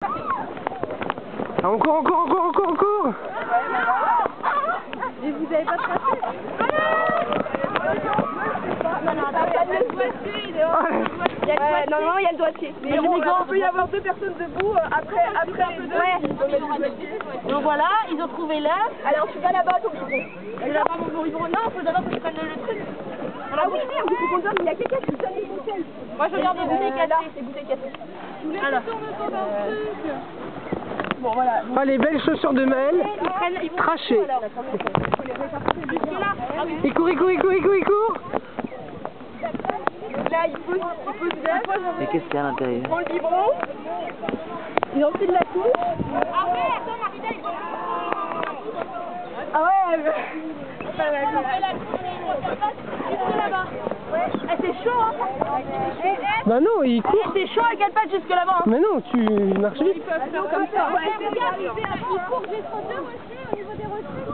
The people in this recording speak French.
Ah, encore. Mais vous avez pas tracé. Normalement il y a le doigtier. Mais il peut y avoir deux personnes debout après les deux. Ouais. Donc voilà, ils ont trouvé l'œuf. Alors tu vas là-bas ton biberon. Et là-bas mon biberon. Non, faut d'abord que je prenne le truc. Ah oui, merde, il faut qu'on donne, il y a quelqu'un qui donne les bouteilles. Moi je regarde les bouteilles Là, cassées. c'est bouteilles cassées. Alors. Bon voilà. Ah, les belles chaussures de Maël. Ils vont Trachées. jusque-là. Ah oui. Il court. Là il pose l'œuf. Mais qu'est-ce qu'il y a à l'intérieur? Il prend le biberon. Il enfile la couche. Ah ouais, attends, Marina, il faut... Ah ouais. On fait la jusque là-bas. Eh, c'est chaud, hein. Bah non, il court. C'est chaud à quatre pattes jusque là-bas. Mais non, tu marches vite. Comme ça. Il court jusqu'au 2 aussi au niveau des reçus.